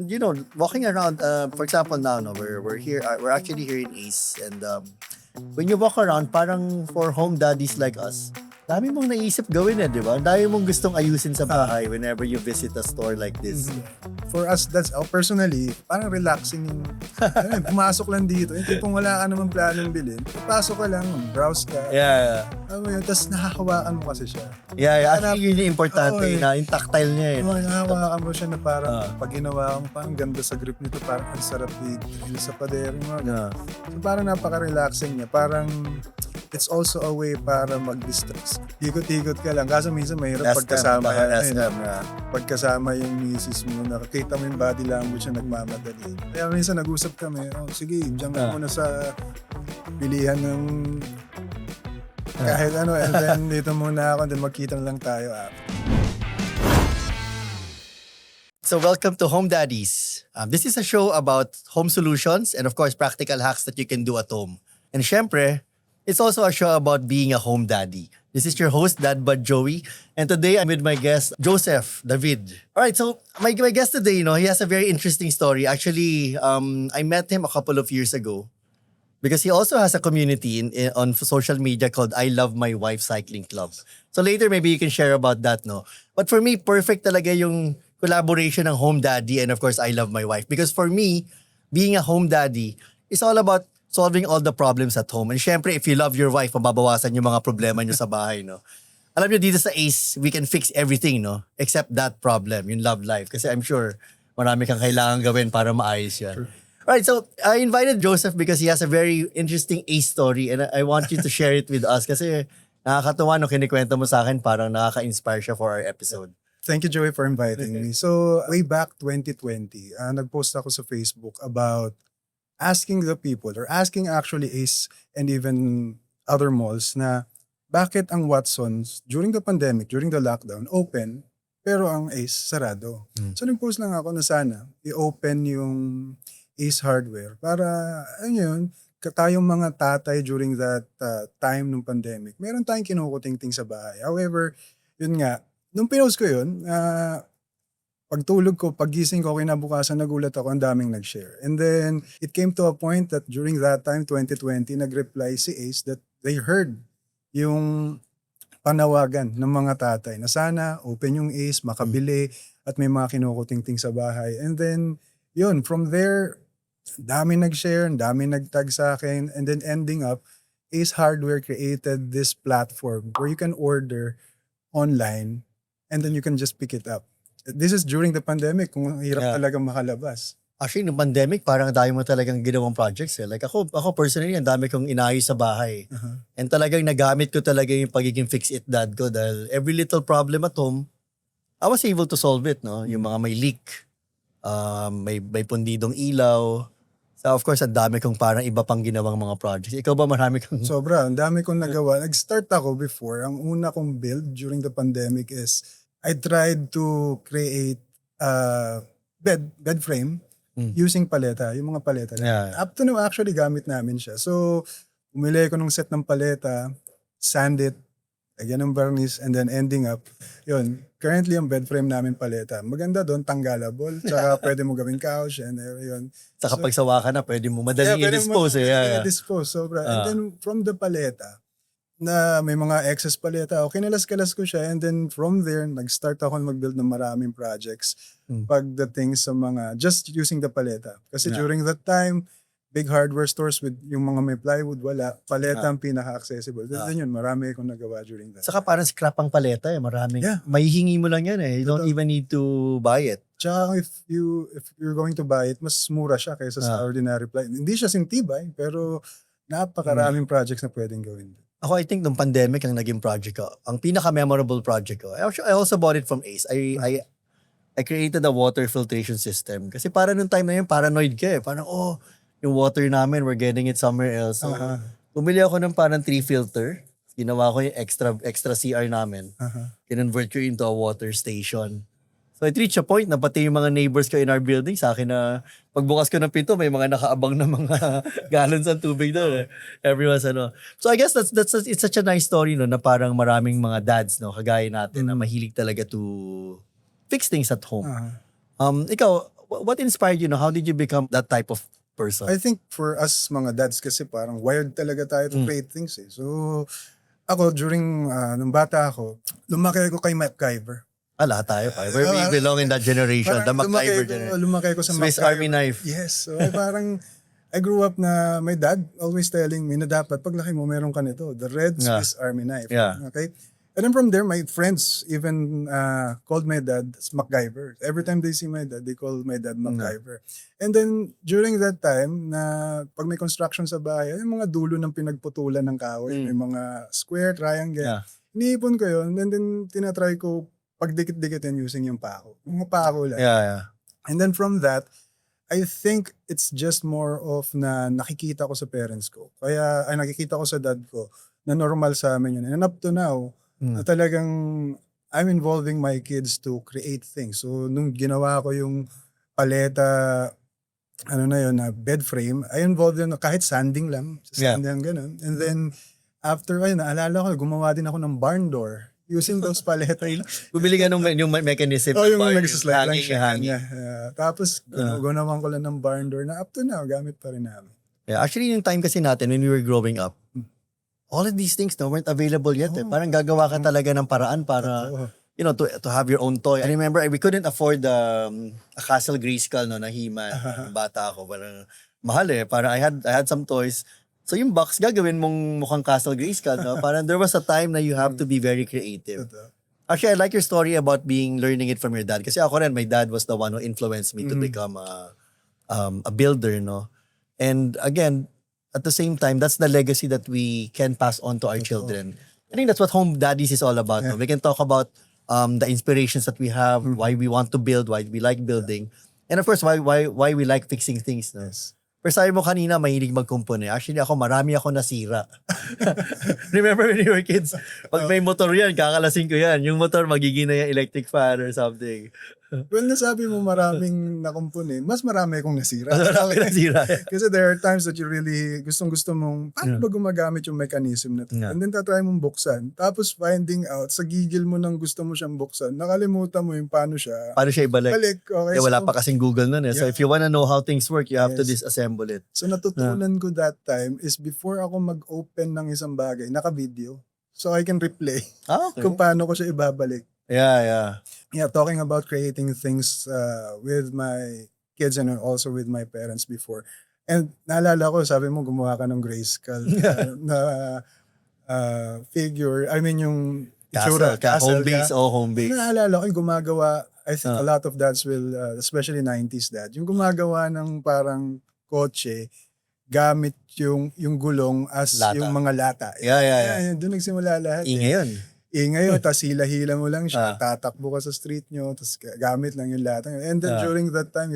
And walking around, for example now, no, we're here, we're actually here in Ace, and when you walk around, parang for home daddies like us, dami mong naisip gawin di ba? Dami mong gustong ayusin sa bahay whenever you visit a store like this. For us, that's personally, parang relaxing yung, pumasok lang dito. Yung tipong wala ka naman planong bilhin. Pasok ka lang, browse ka. Yeah. Tapos nakahawakan mo kasi siya. Yeah. Actually, yun yung importante, Oo, yung tactile niya Nakahawakan mo siya na parang, pag ginawa mo, parang ganda sa grip nito, parang ang sarap i-drill sa padero mo. So parang napaka-relaxing niya. Parang, it's also a way para mag-distress. Ikot-ikot ka lang. Kaso minsan mahirap pagkasama pagkasama yung misis mo, nakakita mo yung body language na nagmamadali. Kaya minsan nag-usap kami, sige, diyan ka muna sa bilihan ng kahit ano, and then dito muna ako, and then magkita lang tayo after. So welcome to Home Daddies. This is a show about home solutions and of course practical hacks that you can do at home. And syempre, it's also a show about being a home daddy. This is your host, Dad Bud Joey. And today I'm with my guest, Joseph David. All right, so my guest today, he has a very interesting story. Actually, I met him a couple of years ago because he also has a community on social media called I Love My Wife Cycling Club. So later, maybe you can share about that, no? But for me, perfect talaga yung collaboration ng home daddy and of course, I Love My Wife. Because for me, being a home daddy is all about solving all the problems at home. And syempre, if you love your wife, mababawasan yung mga problema nyo sa bahay, no? Alam nyo, dito sa Ace, we can fix everything, no? Except that problem, yung love life. Kasi I'm sure, marami kang kailangan gawin para maayos yan. Sure. Alright, so I invited Joseph because he has a very interesting Ace story and I want you to share it with us kasi nakakatuwa no kinikwento mo sa akin, parang nakaka-inspire siya for our episode. Thank you, Joey, for inviting me. So, way back 2020, nag-post ako sa Facebook about asking the people or asking actually Ace and even other malls na bakit ang Watsons during the pandemic, during the lockdown, open pero ang Ace sarado. So nag-post lang ako na sana i-open yung Ace Hardware para tayong mga tatay during that time ng pandemic, meron tayong kinukuting-ting sa bahay. However, yun nga, nung pinost ko yun, pagtulog ko, paggising ko, kinabukasan, nagulat ako, ang daming nag-share. And then, it came to a point that during that time, 2020, nag-reply si Ace that they heard yung panawagan ng mga tatay na sana open yung Ace, makabili, at may mga kinukuting-ting sa bahay. And then, yun, from there, dami nag-share, dami nag-tag sa akin, and then ending up, Ace Hardware created this platform where you can order online and then you can just pick it up. This is during the pandemic, kung hirap talagang makalabas. Actually, nung pandemic, parang dami mo talagang ginawang projects. Like ako personally, ang dami kong inayos sa bahay. And talagang nagamit ko talaga yung pagiging fix-it dad ko dahil every little problem at home, I was able to solve it, no? Yung mga may leak, may pundidong ilaw. So of course, ang dami kong parang iba pang ginawang mga projects. Ikaw ba marami kang... Sobra, ang dami kong nagawa. Nag-start ako before. Ang una kong build during the pandemic is I tried to create a bed frame using paleta, yung mga paleta. Yeah. Up to now, actually, gamit namin siya. So, umili ko ng set ng paleta, sand it, lagyan ng varnish, and then ending up, yun, currently yung bed frame namin paleta. Maganda doon, tanggalable, tsaka pwede mo gawing couch, and yun. Saka pagsawa ka na, pwede mo madaling i-dispose. I-dispose, sobra. And then from the paleta, na may mga excess paleta, kinalas-kalas ko siya, and then from there, nag-start ako mag-build ng maraming projects pagdating sa mga, just using the paleta. Kasi during that time, big hardware stores with yung mga may plywood, wala. Paleta ang pinaka-accessible. Then yun, marami akong nagawa during that. Saka parang scrap ang paleta maraming. Yeah. Mahihingi mo lang yan You don't even need to buy it. Tsaka if you're going to buy it, mas mura siya kaysa sa ordinary plywood. Hindi siya sintibay, pero napakaraming projects na pwedeng gawin. Ako, I think nung pandemic ang naging project ko. Ang pinaka-memorable project ko. I also bought it from Ace. I created a water filtration system. Kasi para nung time na yun, paranoid ka Parang, yung water namin, we're getting it somewhere else. So, bumili ako ng parang 3 filter. Ginawa ko yung extra CR namin. Kinonvert ko into a water station. So it reached a point na pati yung mga neighbors ko in our building sa akin na pagbukas ko ng pinto, may mga nakaabang na mga gallons ng tubig doon. Everyone's So I guess it's such a nice story na parang maraming mga dads kagaya natin na mahilig talaga to fix things at home. Ikaw, What inspired you? No? How did you become that type of person? I think for us mga dads kasi parang wired talaga tayo to create things eh. So, ako during, nung bata ako, lumaki ako kay MacGyver. Lahat tayo. We belong in that generation. The MacGyver generation. Lumaki ako sa Swiss MacGyver. Army knife. Yes. So, parang, I grew up na my dad always telling me na dapat paglaki mo meron ka nito, the red Swiss Army knife. Yeah. Okay? And then from there, my friends even called my dad MacGyver. Every time they see my dad, they call my dad MacGyver. And then during that time, na pag may construction sa bahay, yung mga dulo ng pinagputulan ng kahoy, may mga square, triangle. Yeah. Iniipon ko yun, and then tinatry ko pagdikit-dikitin using yung pako. Mga pako lang. Yeah. And then from that, I think it's just more of na nakikita ko sa parents ko. Kaya ay nakikita ko sa dad ko na normal sa amin yun. And up to now, na talagang I'm involving my kids to create things. So nung ginawa ko yung paleta, na bed frame, I involved yun kahit sanding lang. Sanding ganun. And then after, naalala ko, gumawa din ako ng barn door using those paleta. Bumili ka nung yung mechanism. Yung nagsaslide lang siya. Hanging. Tapos, gunawan ko lang ng barn door na up to now, gamit pa rin namin. Yeah, actually, yung time kasi natin when we were growing up, all of these things weren't available yet. Parang gagawa ka talaga ng paraan para, to have your own toy. I remember, we couldn't afford a Castle Grayskull, na He-Man. Bata ako, parang mahal eh. Parang I had some toys. So yung box, gagawin mong mukhang Castle Grayskull, no? Parang there was a time na you have to be very creative. Actually, I like your story about learning it from your dad. Kasi ako rin, my dad was the one who influenced me to become a builder, no? And again, at the same time, that's the legacy that we can pass on to our children. I think that's what Home Daddies is all about. No? We can talk about the inspirations that we have, why we want to build, why we like building, and of course, why we like fixing things. No? Yes. Pero sabi mo kanina, mahilig magkumpone. Actually, marami ako nasira. Remember when we were kids? Pag may motor yan, kakalasin ko yan. Yung motor, magiging na yung electric fan or something. Well, nasabi mo maraming nakumpuni, mas marami akong nasira. Marami nasira. Kasi there are times that you really gustong-gusto mong, paano ba gumagamit yung mechanism na ito? And then tatry mong buksan. Tapos finding out, sa gigil mo nang gusto mo siyang buksan, nakalimutan mo yung paano siya ibalik. Okay, wala pa kasing Google nun eh. So if you wanna know how things work, you have to disassemble it. So natutunan ko that time is before ako mag-open ng isang bagay, naka-video. So I can replay Okay. kung paano ko siya ibabalik. Yeah. Yeah, talking about creating things with my kids and also with my parents before. And naalala ko, sabi mo gumawa ka ng Grayskull na figure. I mean yung itsura, Home base. Naalala ko yung gumagawa, I think a lot of dads will, especially 90s dad, yung gumagawa ng parang kotse gamit yung gulong as Lata. yung mga lata. Yeah. Doon nagsimula lahat. Ingay yun. Tapos hila-hila mo lang siya, tatakbo ka sa street nyo, tapos gamit lang yung lata. And then during that time,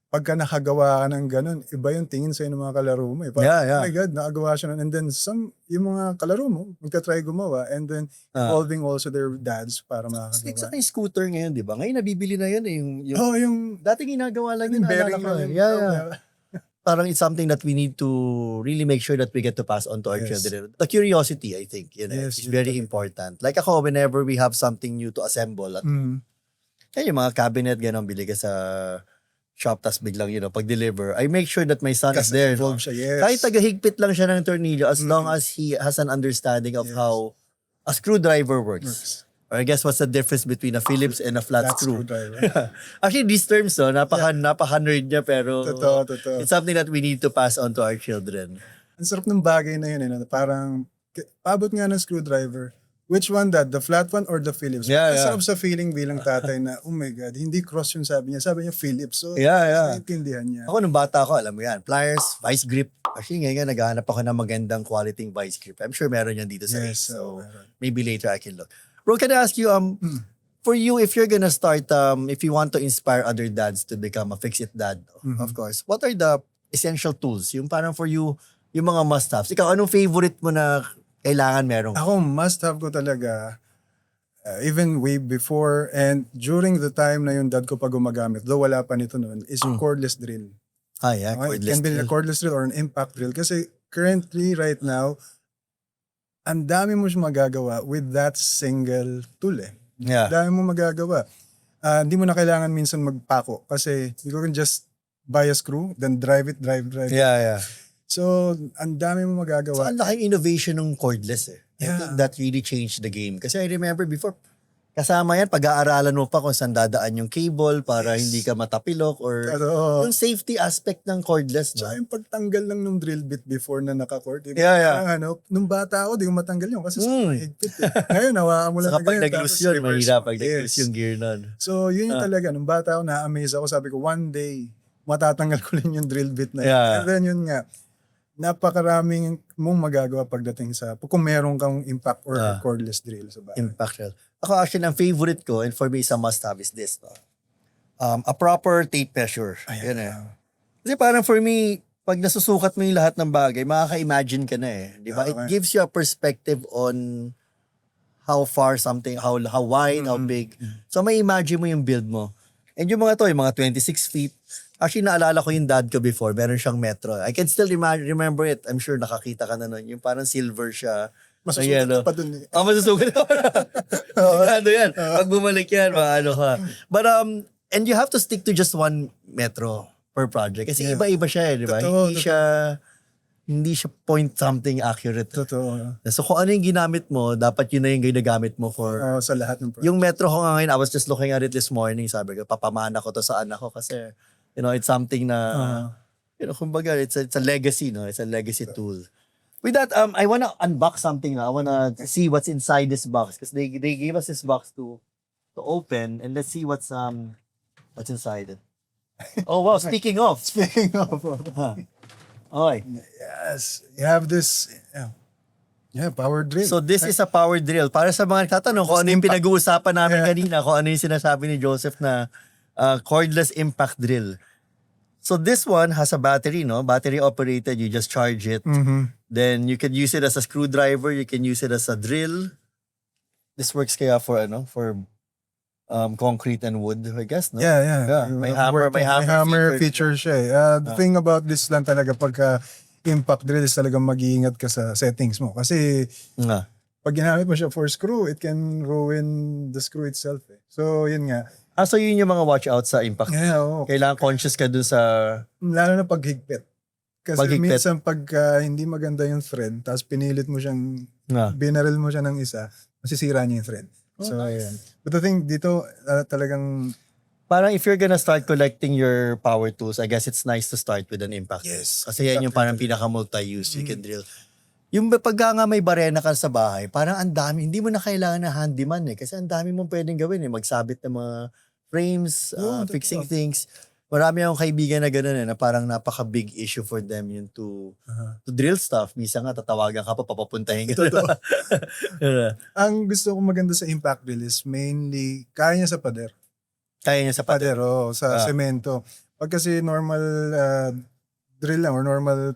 pagka nakagawa ka ng ganun, iba yung tingin sa'yo ng mga kalaro mo. Parang, oh my God, nakagawa siya nun. And then yung mga kalaro mo, magka-try gumawa, and then involving also their dads para makakagawa. Like sa scooter ngayon, di ba? Ngayon nabibili na yun eh. Yung dati ginagawa lang yun. bearing lang. Yeah. Parang it's something that we need to really make sure that we get to pass on to our children. The curiosity, I think, is very important. Like ako, whenever we have something new to assemble, at yung mga cabinet, gano'n, bili ka sa shop, tas biglang, pag-deliver, I make sure that my son is there. No? Siya, yes. Kahit tagahigpit lang siya ng tornilyo, as long as he has an understanding of how a screwdriver works. Or I guess what's the difference between a Phillips and a flat screw? Actually, these terms, napaka-nerd niya, pero Totoo. it's something that we need to pass on to our children. Ang sarap ng bagay na yun, parang, paabot nga ng screwdriver. Which one that? The flat one or the Phillips? Yeah. Ang sarap sa feeling bilang tatay na, oh my God, hindi cross yung sabi niya. Sabi niya Phillips. So, naiintindihan niya. Ako nung bata ako, alam mo yan, pliers, vice grip. Actually, ngayon naghahanap ako ng magandang quality vice grip. I'm sure meron yan dito sa Ace. So, maybe later I can look. Bro, can I ask you, for you, if you're gonna start, if you want to inspire other dads to become a fix-it dad, of course, what are the essential tools? Yung parang for you, yung mga must-haves. Ikaw, anong favorite mo na kailangan meron? Ako, must-have ko talaga, even way before and during the time na yung dad ko pa gumagamit, though wala pa nito noon, is cordless drill. Cordless It can be a cordless drill or an impact drill. Kasi currently, right now, ang dami mo siya magagawa with that single tool eh. Yeah. Dami mo magagawa. Hindi mo na kailangan minsan magpako kasi you can just buy a screw, then drive. Yeah. So, ang dami mo So, magagawa. ang laking innovation ng cordless eh. I Yeah. think that really changed the game. Kasi I remember before, kasama yan, pag-aaralan mo pa kung saan dadaan yung cable para Yes. hindi ka matapilok or Totoo. yung safety aspect ng cordless. No? Tsaka yung pagtanggal lang ng drill bit before na naka-cord. Diba? Yeah. Parang nung bata ako, di ko matanggal yun kasi Mm. higpit eh. Ngayon, hawakan mo lang Saka pag ganyan, nag-loose tapos yun, reverse mahirap mo. pag nag-loose Yes. yung gear nun. So, yun yung talaga. Nung bata ako, na-amaze ako. Sabi ko, one day, matatanggal ko rin yung drill bit na yun. Yeah. And then yun nga, napakaraming mong magagawa pagdating sa, kung meron kang impact or cordless drill sa bahay. Impact drill. Ako actually, ang favorite ko, and for me, is a must-have is this. No? A proper tape measure. Yan eh. Kasi parang for me, pag nasusukat mo yung lahat ng bagay, makaka-imagine ka na eh. Di ba? It Okay. gives you a perspective on how far something, how wide, how big. So may imagine mo yung build mo. And yung mga to, yung mga 26 feet, actually naalala ko yung dad ko before, meron siyang metro. I can still remember it. I'm sure nakakita ka na nun. Yung parang silver siya. Masusukat Ayan, ka pa dun eh. Masusukat ka pa. Ano yan? Pag bumalik yan, maano ka. But, and you have to stick to just one metro per project. Kasi iba-iba siya eh, di ba? Totoo, Hindi siya point something accurate. Totoo. So kung ano yung ginamit mo, dapat yun na yung ginagamit mo for... Sa lahat ng project. Yung metro ko nga ngayon, I was just looking at it this morning. Sabi ko, papamana ko to sa anak ko kasi, you know, it's something na, you know, kumbaga, it's a legacy, no? It's a legacy tool. With that, I wanna unbox something now. I wanna see what's inside this box because they gave us this box to open and let's see what's inside it. Oh wow! Speaking of, Speaking of, okay. yes, you have this, power drill. So this is a power drill. Para sa mga nagtatanong kung ano yung pinag-uusapan namin kanina, kung ano yung sinasabi ni Joseph na cordless impact drill. So this one has a battery, no? Battery operated. You just charge it. Then you can use it as a screwdriver. You can use it as a drill. This works kaya for concrete and wood, I guess, no? Yeah. May hammer feature siya eh. The thing about this lang talaga pagka impact drill is talagang mag-iingat ka sa settings mo. Kasi pag ginamit mo siya for screw, it can ruin the screw itself eh. So yun nga. So yun yung mga watch out sa impact. Yeah, oo. Kailangan conscious ka dun sa... Lalo na paghigpit. Kasi Paghigpit. minsan pagka hindi maganda yung thread, tapos pinilit mo siyang, binaril mo siya ng isa, masisira niya yung thread. So, ayan. But the thing dito, talagang... Parang if you're gonna start collecting your power tools, I guess it's nice to start with an impact. Yes. Kasi yan yung parang pinaka-multi-use you can drill. Yung pagka nga may barena ka sa bahay, parang ang dami, hindi mo na kailangan ng handyman eh. Kasi ang dami mong pwedeng gawin eh. Magsabit ng mga frames, fixing things. Marami akong kaibigan na gano'n eh, na parang napaka-big issue for them yun to drill stuff. Minsan nga tatawagan ka pa, papapuntahin ka. Ang gusto ko maganda sa impact drill is mainly, kaya niya sa pader. Kaya niya sa pader. Sa semento. Pag kasi normal drill lang or normal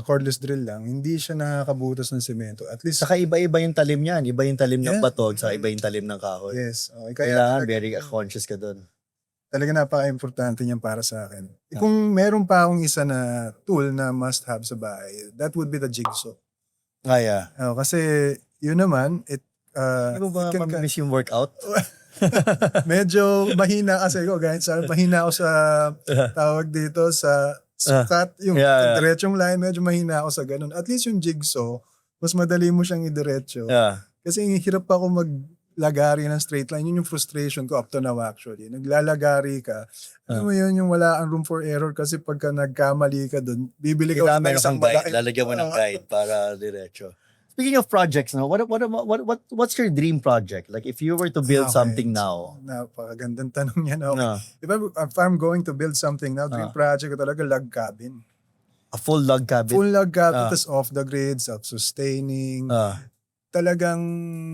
cordless drill lang, hindi siya nakakabutas ng semento. At least, Saka iba-iba yung talim niyan. Iba yung talim ng batog, saka iba yung talim ng kahoy. yes. Okay, Kailangan very conscious ka doon. Talaga napaka-importante niyan para sa akin. Kung meron pa akong isa na tool na must have sa bahay, that would be the jigsaw. Kaya. Kasi yun naman, Hindi mo ba mamimiss yung workout? medyo mahina kasi ako. Mahina ako sa tawag dito sa sukat. Yung diretsong line, medyo mahina ako sa ganun. At least yung jigsaw, mas madali mo siyang idiretso. Kasi hirap ako maglagari ng straight line. Yun yung frustration ko up to now actually. Naglalagari ka. Alam mo yun, yung wala ang room for error kasi pagka nagkamali ka dun, bibili ka ng Meron isang kang guide. malaki. Lalagyan mo ng guide para diretso. Speaking of projects, no, what's your dream project? Like if you were to build something now. Napakagandang tanong yan. Okay. If I'm going to build something now, dream project ko talaga log cabin. A full log cabin? Full log cabin, tas off the grid, self-sustaining. Talagang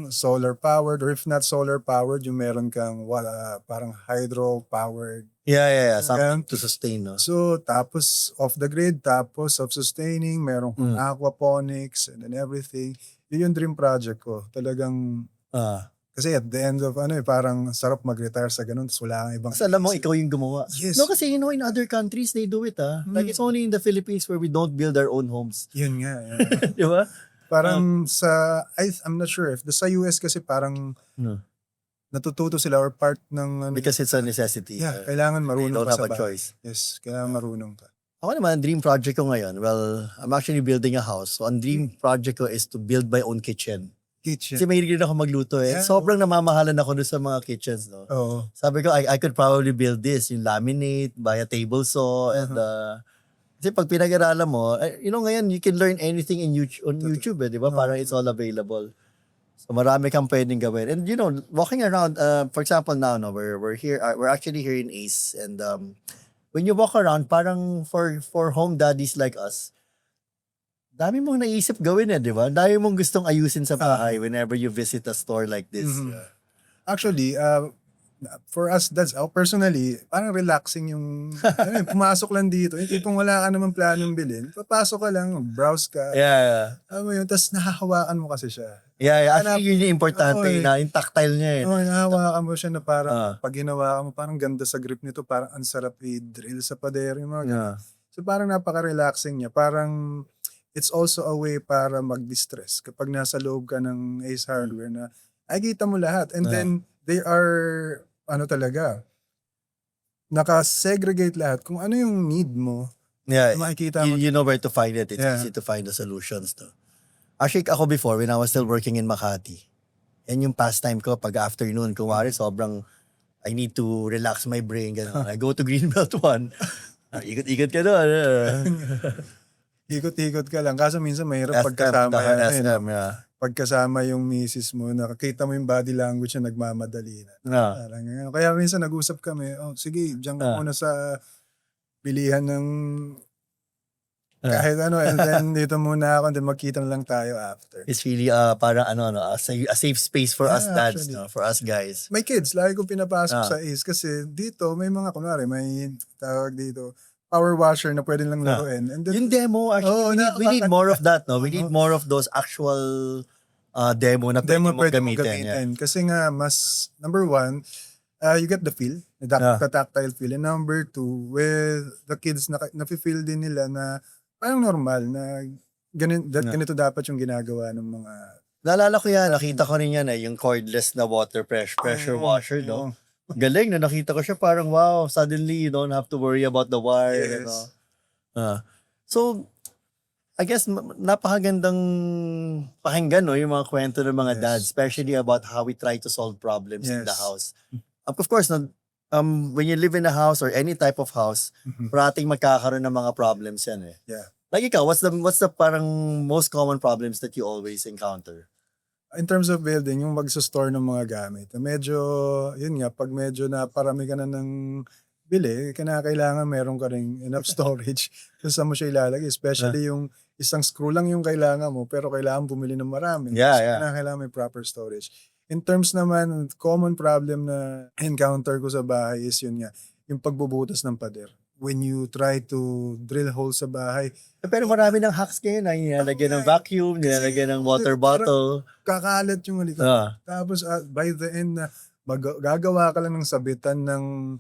solar powered or if not solar powered, yung meron kang parang hydro powered. Yeah. Something to sustain, no? So, tapos off the grid, tapos self-sustaining, meron kang aquaponics and then everything. Yun yung dream project ko. Talagang, kasi at the end of parang sarap mag-retire sa ganun, tapos wala kang ibang... Kasi alam mo, ikaw yung gumawa. Yes. No, kasi in other countries, they do it, Like it's only in the Philippines where we don't build our own homes. Yun nga. Di ba? Parang I'm not sure if sa US kasi parang natututo sila or part ng Because it's a necessity. yeah, kailangan They marunong don't ka have sa a bahay. choice. Yes, kailangan marunong ka. Ako naman, dream project ko ngayon, well, I'm actually building a house. So, ang dream project ko is to build my own kitchen. Kitchen. Kasi mahilig rin ako magluto eh. Yeah. Sobrang namamahalan ako doon sa mga kitchens, no? Oo. Sabi ko, I could probably build this, yung laminate, buy a table saw, and kasi pag pinag-aralan mo, ngayon, you can learn anything on YouTube eh, di ba? Parang it's all available. So marami kang pwedeng gawin. And walking around, for example now, no, we're here, we're actually here in Ace, and when you walk around, parang for home daddies like us, dami mong naisip gawin di ba? Dami mong gustong ayusin sa bahay whenever you visit a store like this. Actually, for us, that's personally, parang relaxing yung, pumasok lang dito. Yung tipong wala ka naman planong bilhin, papasok ka lang, browse ka. Yeah. Alam mo yun, tapos nahahawakan mo kasi siya. Yeah. Actually, yun yung importante na yung tactile niya eh. Oo, nahahawakan mo siya na parang, pag hinawakan mo, parang ganda sa grip nito, parang ang sarap i-drill sa pader. Yung mga ganun. So parang napaka-relaxing niya. Parang, it's also a way para mag-distress. Kapag nasa loob ka ng Ace Hardware na, ay kita mo lahat. And then, they are, talaga, naka-segregate lahat. Kung ano yung need mo, makikita mo. You know where to find it. It's easy to find the solutions. No? Actually, ako before, when I was still working in Makati, yan yung pastime ko pag afternoon. Kung wari, sobrang, I need to relax my brain. Ganun. I go to Greenbelt 1. Ikot-ikot ka doon. Ikot-ikot ka lang. Kaso minsan mahirap pagkasama. Pagkasama yung misis mo, nakakita mo yung body language na nagmamadali na. Kaya minsan nag-usap kami, sige, diyan ka muna sa bilihan ng kahit and then dito muna ako, and then magkita na lang tayo after. It's really parang a safe space for us dads, no? For us guys. May kids, lagi kong pinapasok sa Ace kasi dito may mga, kunwari, may tawag dito, power washer na pwede lang laruin. And then, yung demo, actually, we need more of that, no? We need more of those actual demo na pwede mo gamitin. Kasi nga, mas, number one, you get the feel, the tactile feel. And number two, with the kids, nafe-feel din nila na parang normal na ganito dapat yung ginagawa ng mga... Naalala ko yan, nakita ko rin yan yung cordless na water pressure washer, no? Galing na nakita ko siya, parang wow, suddenly you don't have to worry about the wire. Yes. So, I guess napakagandang pakinggan, no, yung mga kwento ng mga dads, especially about how we try to solve problems in the house. Of course, when you live in a house or any type of house, parating magkakaroon ng mga problems yan eh. Yeah. Like ikaw, what's the parang most common problems that you always encounter? In terms of building, yung mag-store ng mga gamit, medyo, yun nga, pag medyo naparami ka na ng bili, kailangan meron ka rin enough storage kung saan mo siya ilalagay. Especially yung isang screw lang yung kailangan mo, pero kailangan bumili ng marami. Kailangan may proper storage. In terms naman, common problem na encounter ko sa bahay is yun nga, yung pagbubutas ng pader. When you try to drill holes sa bahay. Pero marami ng hacks ngayon na nilalagyan ng vacuum, nilalagyan ng water bottle. Kakalat yung likod. Tapos by the end, gagawa ka lang ng sabitan ng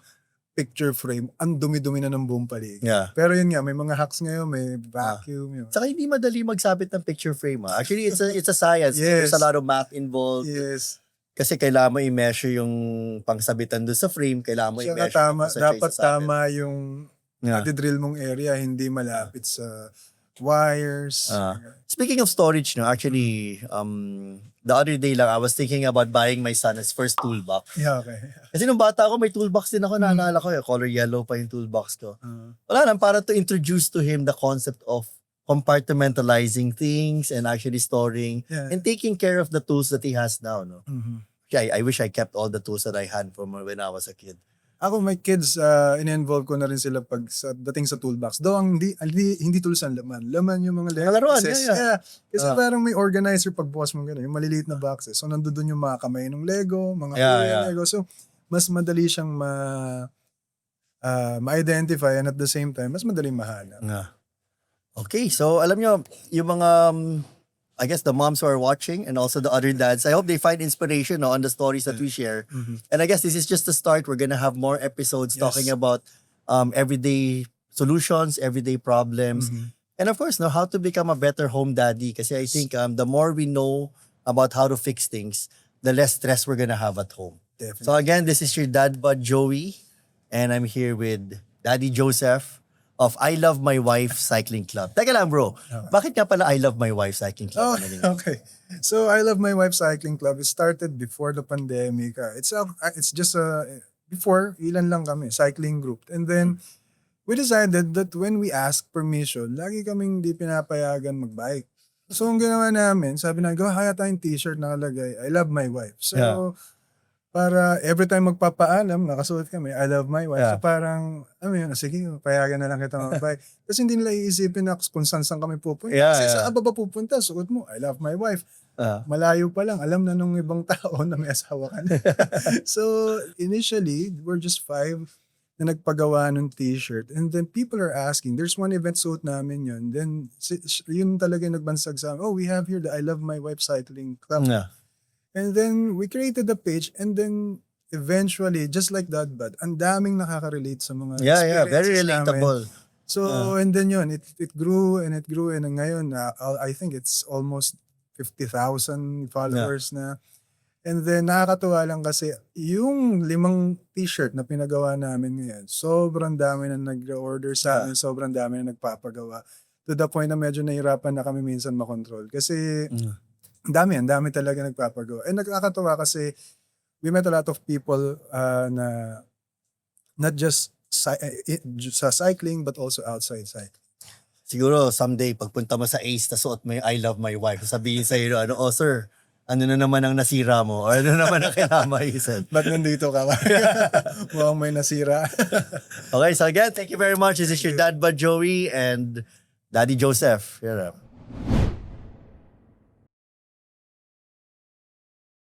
picture frame, ang dumi-dumi na ng buong paligid. Pero yun nga, may mga hacks ngayon, may vacuum. Yun. Saka hindi madali magsabit ng picture frame. Actually, it's a science. There's a lot of math involved. Yes. Kasi kailangan mo i-measure yung pangsabitan doon sa frame, kailangan mo i-measure dapat tama yung drill mong area, hindi malapit sa wires. Speaking of storage, no, actually, the other day lang, I was thinking about buying my son his first toolbox. Yeah, okay. Kasi nung bata ako, may toolbox din ako, naalala ko, color yellow pa yung toolbox ko. Wala lang, para to introduce to him the concept of compartmentalizing things and actually storing and taking care of the tools that he has now, no? I wish I kept all the tools that I had from when I was a kid. Ako, my kids, in-involve ko na rin sila pag dating sa toolbox. Though, hindi tools ang laman. Laman yung mga laruan, Kasi parang may organizer pagbukas mo gano'n, yung maliliit na boxes. So, nandun yung mga kamay ng Lego, mga Lego. So, mas madali siyang ma-identify and at the same time, mas madaling mahanap. Okay, so alam nyo, yung mga, I guess the moms who are watching and also the other dads, I hope they find inspiration on the stories that we share. And I guess this is just the start. We're gonna have more episodes talking about everyday solutions, everyday problems. And of course, how to become a better home daddy. Kasi I think the more we know about how to fix things, the less stress we're gonna have at home. Definitely. So again, this is your dad bud Joey, and I'm here with Daddy Joseph of I Love My Wife Cycling Club. Teka lang bro, bakit nga pala I Love My Wife Cycling Club? Oh, Ano yun? okay. So I Love My Wife Cycling Club. It started before the pandemic. It's just before ilan lang kami, cycling group. And then we decided that when we ask permission, lagi kaming di pinapayagan magbike. So ang ginawa namin, sabi na, haya tayong t-shirt nakalagay, I love my wife. So Yeah. para every time magpapaalam, nakasuot kami, I love my wife. Yeah. So parang, yun, sige, payagan na lang kita magbike. Kasi hindi nila iisipin na kung saan kami pupunta. Yeah, Kasi yeah. saan ba pupunta? Suot mo, I love my wife. Ah. Malayo pa lang, alam na nung ibang tao na may asawa ka na. So initially, we're just 5 na nagpagawa ng t-shirt. And then people are asking, there's one event suot namin yun. Then yun talaga yung nagbansag sa amin, oh, we have here the I Love My Wife Cycling Club. Yeah. And then we created the page and then eventually, just like that, but ang daming nakaka-relate sa mga Yeah, very experiences namin. relatable. So, and then yun, it grew and ngayon, I think it's almost 50,000 followers na. And then nakakatuwa lang kasi yung 5 t-shirt na pinagawa namin ngayon, sobrang dami na nag-order sa amin, sobrang dami na nagpapagawa. To the point na medyo nahirapan na kami minsan makontrol. Kasi ang dami talaga nagpapagawa. And nakakatuwa kasi we met a lot of people na not just sa cycling but also outside cycling. Siguro someday pagpunta mo sa Ace, suot mo yung I Love My Wife, sabihin sa'yo, oh sir, ano na naman ang nasira mo? Or ano naman ang kailangan maisan? Ba't nandito ka? Mukhang may nasira. Okay, so again, thank you very much. This is your dad bud Joey and Daddy Joseph. Here.